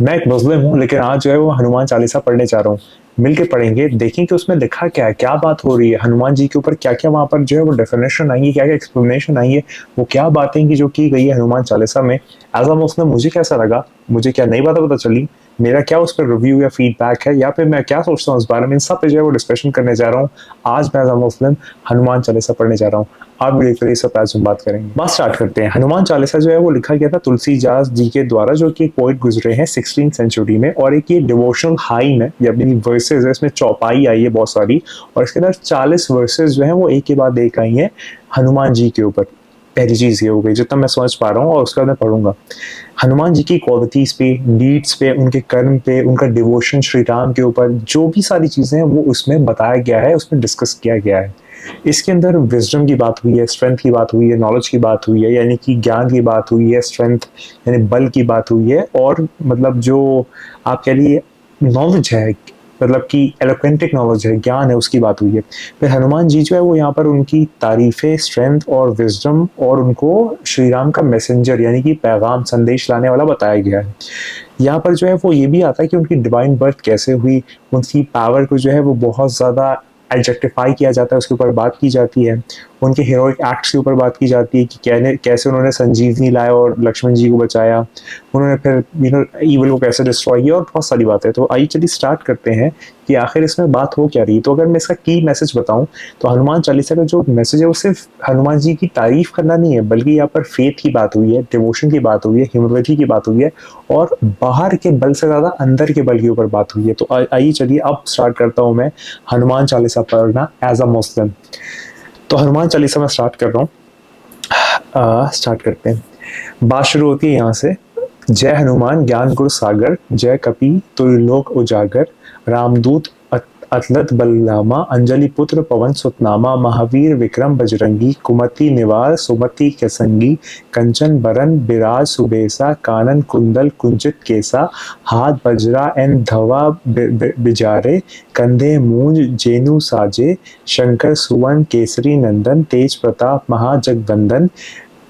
मैं एक मुस्लिम हूँ, लेकिन आज जो है वो हनुमान चालीसा पढ़ने जा रहा हूँ। मिलके पढ़ेंगे, देखें कि उसमें लिखा क्या है, क्या बात हो रही है, हनुमान जी के ऊपर क्या-क्या वहाँ पर जो है वो डेफिनेशन आई है, क्या-क्या एक्सप्लेनेशन आई है, वो क्या बातें की जो की गई है हनुमान चालीसा में। एज़ अ मुस्लिम मुझे कैसा लगा, मुझे क्या नई बातें पता चली, मेरा क्या उस पर रिव्यू या फीडबैक है, या फिर मैं क्या सोचता हूँ इस बारे में, इन सब पे जो है वो डिस्कशन करने जा रहा हूँ। आज मैं एज़ अ मुस्लिम हनुमान चालीसा पढ़ने जा रहा हूँ। आप भी देखते रहिए, इस पे आज हम बात करेंगे। बात स्टार्ट करते हैं। हनुमान चालीसा जो है वो लिखा गया था तुलसीदास जी के द्वारा, जो कि एक पोएट गुजरे हैं 16th सेंचुरी में, और एक ये डिवोशनल हाइम है, या वर्सेस है, इसमें चौपाई आई है बहुत सारी, और इसके अंदर 40 वर्सेस जो है वो एक के बाद एक आई हैं हनुमान जी के ऊपर। पहली चीज ये हो गई जितना मैं समझ पा रहा हूँ, और उसका मैं पढ़ूंगा। हनुमान जी की क्वालिटीज पे, नीड्स पे, उनके कर्म पे, उनका डिवोशन श्री राम के ऊपर, जो भी सारी चीजें हैं वो उसमें बताया गया है, उसमें डिस्कस किया गया है। इसके अंदर विजडम की बात हुई है, स्ट्रेंथ की बात हुई है, नॉलेज की बात हुई है, यानी कि ज्ञान की बात हुई है, स्ट्रेंथ यानी बल की बात हुई है, और मतलब जो आप कह लिए नॉलेज है, मतलब कि एलोक्वेंटिक नॉलेज है, ज्ञान है, उसकी बात हुई है। फिर हनुमान जी जो है वो यहाँ पर उनकी तारीफें, स्ट्रेंथ और विजडम, और उनको श्री राम का मैसेंजर यानी कि पैगाम संदेश लाने वाला बताया गया है। यहाँ पर जो है वो ये भी आता है कि उनकी डिवाइन बर्थ कैसे हुई, उनकी पावर को जो है वो बहुत ज़्यादा एडजेक्टिफाई किया जाता है, उसके ऊपर बात की जाती है। उनके हीरोइक एक्ट्स के ऊपर बात की जाती है कि कैसे उन्होंने संजीवनी लाया और लक्ष्मण जी को बचाया, उन्होंने फिर ईवल को कैसे डिस्ट्रॉय किया, और बहुत सारी बातें। तो आइए चलिए स्टार्ट करते हैं कि आखिर इसमें बात हो क्या रही है। तो अगर मैं इसका की मैसेज बताऊं, तो हनुमान चालीसा का जो मैसेज है वो सिर्फ हनुमान जी की तारीफ करना नहीं है, बल्कि यहाँ पर फेथ की बात हुई है, डिवोशन की बात हुई है, ह्यूमिलिटी की बात हुई है, और बाहर के बल से ज्यादा अंदर के बल के ऊपर बात हुई है। तो आइए चलिए अब स्टार्ट करता हूँ मैं हनुमान चालीसा पढ़ना एज अ मुस्लिम। तो हनुमान चालीसा मैं स्टार्ट कर रहा हूँ। स्टार्ट करते हैं। बात शुरू होती है यहाँ से। जय हनुमान ज्ञान गुर सागर, जय कपि तुल्यलोक उजागर, रामदूत अतलत बलरामा, अंजलि पुत्र पवन सुतनामा, महावीर विक्रम बजरंगी, कुमति निवार सुमति के संगी, कंचन बरन बिराज सुबेसा, कानन कुंडल कुंचित केसा, हाथ बजरा एन धवा बिजारे, कंधे मूंज जेनु साजे, शंकर सुवन केसरी नंदन, तेज प्रताप महाजगवंदन,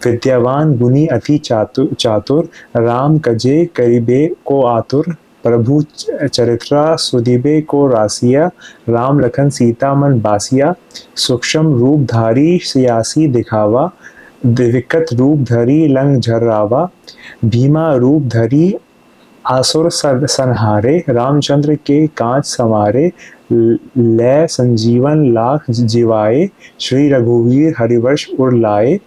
विद्यावान गुणी अति चातुर चातुर, राम कजे करिबे को आतुर, प्रभु चरित्रा सुदिबे को रासिया, राम लखन सीता मन बासिया, सूक्ष्म रूप धारी सियासी दिखावा, विकट रूप धरी लंग झर्रावा, भीमा रूप धरी आसुर संहारे, रामचंद्र के कांच संवारे, लय संजीवन लाख जिवाए, श्री रघुवीर हरिवंश उर लाए,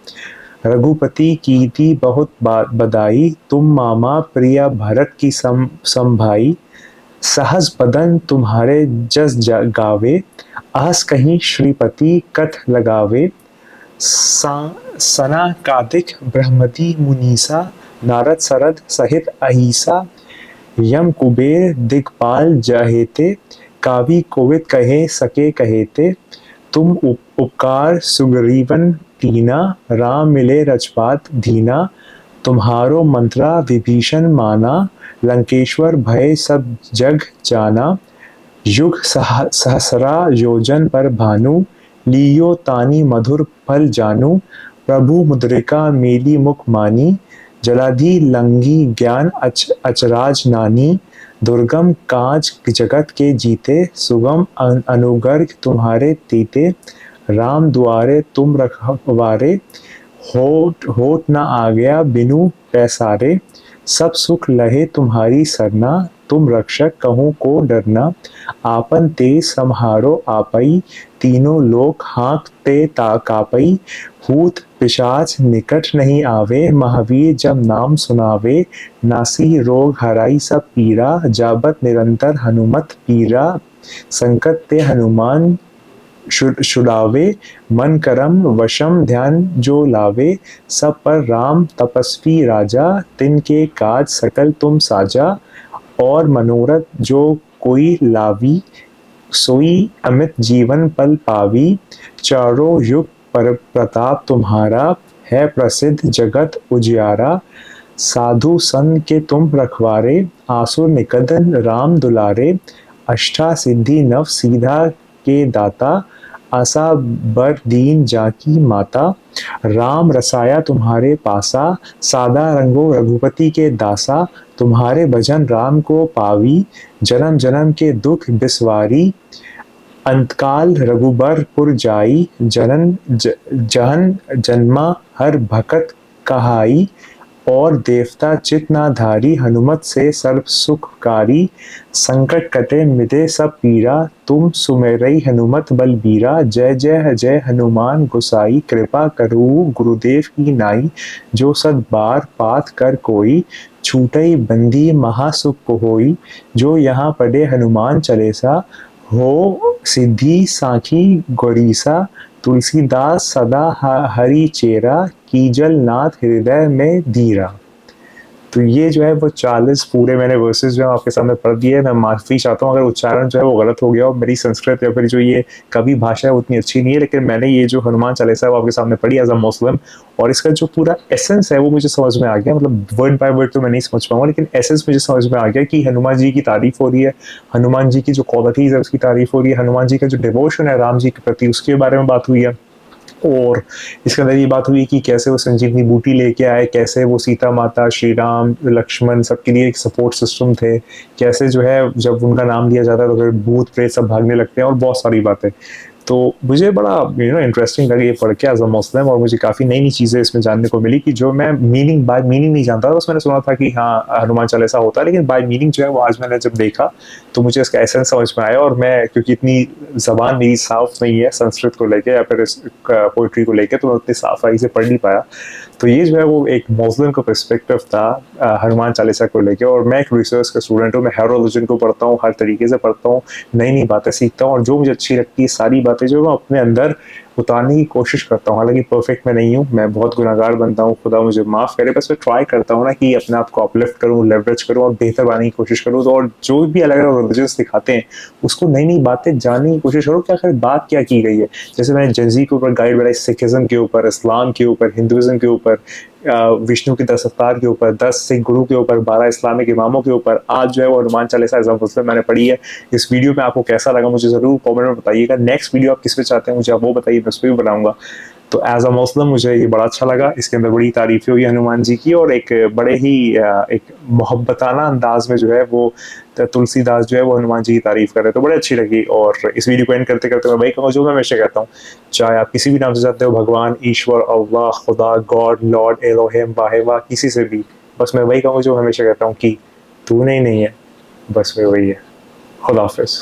रघुपति कीर्ति बहुत बदाई, तुम मामा प्रिया भरत की संभाई, सहस बदन तुम्हारे जस गावे, अहस कहीं श्रीपति कथ लगावे, सना कादिक ब्रह्मति मुनीसा, नारद सरद सहित अहिसा, यम कुबेर दिगपाल जहेते, कावी कोविद कहे सके कहेते, तुम उपकार सुग्रीवन कीना, राम मिले रजपात दीना, तुम्हारो मंत्रा विभीषण माना, लंकेश्वर भय सब जग जाना, युग सहस्रा योजन पर भानु, लियो तानी मधुर फल जानू, प्रभु मुद्रिका मेली मुख मानी, जलाधि लंघी ज्ञान अचराज नानी, दुर्गम काज जगत के जीते, सुगम अनुगर्ग तुम्हारे तीते, राम दुआरे तुम रखवारे, होठ न आ गया बिनु पैसारे, सब सुख लहे तुम्हारी सरना, तुम रक्षक कहूँ को डरना, आपन तेज सम्हारो आपई, तीनों लोक हाँकते कापई, भूत पिशाच निकट नहीं आवे, महावीर जब नाम सुनावे, नासी रोग हराई सब पीरा, जाबत निरंतर हनुमत पीरा, संकट ते हनुमान छुड़ावे, मन करम वशम ध्यान जो लावे, सब पर राम तपस्वी राजा, तिनके काज सकल तुम साजा, और मनोरथ जो कोई लावी, सोई अमित जीवन पल पावी, चारों युग पर प्रताप तुम्हारा, है प्रसिद्ध जगत उजियारा, साधु संत के तुम रखवारे, आसुर निकंदन राम दुलारे, अष्टा सिद्धि नव सीधा के दाता, आसा बर दीन जाकी माता, राम रसाया तुम्हारे पासा, सादा रंगो रघुपति के दासा, तुम्हारे भजन राम को पावी, जन्म जन्म के दुख बिसवारी, अंतकाल रघुबर पुर जाई, जहन जन्मा हर भकत कहाई, और देवता चित ना धारी, हनुमत से सर्व सुखकारी, संकट कटे मिटे सब पीरा, तुम सुमेरई हनुमत बलबीरा, जय जय जय हनुमान गोसाई, कृपा करू गुरुदेव की नाई, जो सद बार पात कर कोई, छूटई बंदी महासुख होई, जो यहाँ पढ़े हनुमान चालीसा, हो सिद्धि साखी गौरीसा, तुलसीदास सदा हरि चेरा, कीजल नाथ हृदय में धीरा। तो ये जो है वो 40 पूरे मैंने वर्सेस जो है आपके सामने पढ़ दिए। मैं माफ़ी चाहता हूँ अगर उच्चारण जो है वो गलत हो गया और मेरी संस्कृत या फिर जो ये कवि भाषा है उतनी अच्छी नहीं है, लेकिन मैंने ये जो हनुमान चालीसा है वो आपके सामने पढ़ी एज अ मुस्लिम, और इसका जो पूरा एसेंस है वो मुझे समझ में आ गया। मतलब वर्ड बाय वर्ड तो मैं नहीं समझ पाऊंगा, लेकिन एसेंस मुझे समझ में आ गया कि हनुमान जी की तारीफ हो रही है, हनुमान जी की जो क्वालिटीज़ है उसकी तारीफ हो रही है, हनुमान जी का जो डिवोशन है राम जी के प्रति उसके बारे में बात हुई है, और इसके अंदर ये बात हुई कि कैसे वो संजीवनी बूटी लेके आए, कैसे वो सीता माता, श्री राम, लक्ष्मण सबके लिए एक सपोर्ट सिस्टम थे, कैसे जो है जब उनका नाम लिया जाता है तो फिर भूत प्रेत सब भागने लगते हैं, और बहुत सारी बातें। तो मुझे बड़ा इंटरेस्टिंग लगी ये पढ़ के एज अ मुस्लिम, और मुझे काफ़ी नई नई चीज़ें इसमें जानने को मिली कि जो मैं मीनिंग बाय मीनिंग नहीं जानता था। बस मैंने सुना था कि हाँ हनुमान चालीसा होता है, लेकिन बाय मीनिंग जो है वो आज मैंने जब देखा तो मुझे इसका एसेंस समझ में आया। और मैं क्योंकि इतनी जबान मेरी साफ नहीं है संस्कृत को लेके या फिर इस पोइट्री को लेके, तो मैं उतनी साफाई से पढ़ नहीं पाया। तो ये जो है वो एक मुस्लिम का पर्सपेक्टिव था हनुमान चालीसा को लेके। और मैं एक रिसर्च का स्टूडेंट हूँ, मैं हर रिलीजन को पढ़ता हूँ, हर तरीके से पढ़ता हूँ, नई नई बातें सीखता हूँ, और जो मुझे अच्छी लगती है सारी बातें जो मैं अपने अंदर उतारने की कोशिश करता हूँ। हालांकि परफेक्ट मैं नहीं हूँ, मैं बहुत गुनाहगार बनता हूँ, खुदा मुझे माफ़ करे, बस मैं ट्राई करता हूँ ना कि अपने आप को अपलिफ्ट करूँ, लेवरेज करूँ और बेहतर बनाने की कोशिश करूँ। तो और जो भी अलग अलग रिलीजन्स दिखाते हैं उसको नई नई बातें जानने की कोशिश करो कि आखिर बात क्या की गई है। जैसे मैंने जंजी के ऊपर गाइड बनाई, सिखिज्म के ऊपर, इस्लाम के ऊपर, हिंदुज़म के ऊपर, विष्णु के 10 अवतार के ऊपर, 10 सिख गुरु के ऊपर, 12 इस्लामिक इमामों के ऊपर, आज जो है वो हनुमान चालीसा एज अ मुस्लिम मैंने पढ़ी है। इस वीडियो में आपको कैसा लगा मुझे ज़रूर कमेंट में बताइएगा। नेक्स्ट वीडियो आप किस पे चाहते हैं मुझे आप वो बताइए, मैं उस पर भी बनाऊंगा। तो एज अ मुस्लिम मुझे ये बड़ा अच्छा लगा, इसके अंदर बड़ी तारीफ़ें हुई हनुमान जी की, और एक बड़े ही एक मोहब्बताना अंदाज में जो है वो तुलसीदास जो है वो हनुमान जी की तारीफ कर रहे, तो बड़ी अच्छी लगी। और इस वीडियो को एंड करते करते मैं वही कहूँगा जो मैं हमेशा कहता हूँ, चाहे आप किसी भी नाम से जानते हो, भगवान, ईश्वर, अल्लाह, खुदा, गॉड, लॉर्ड, एलोहिम, वाहेवा, किसी से भी, बस मैं वही कहूँगा जो हमेशा कहता हूँ कि तू नहीं है, बस मैं वही है। खुदा हाफिज़।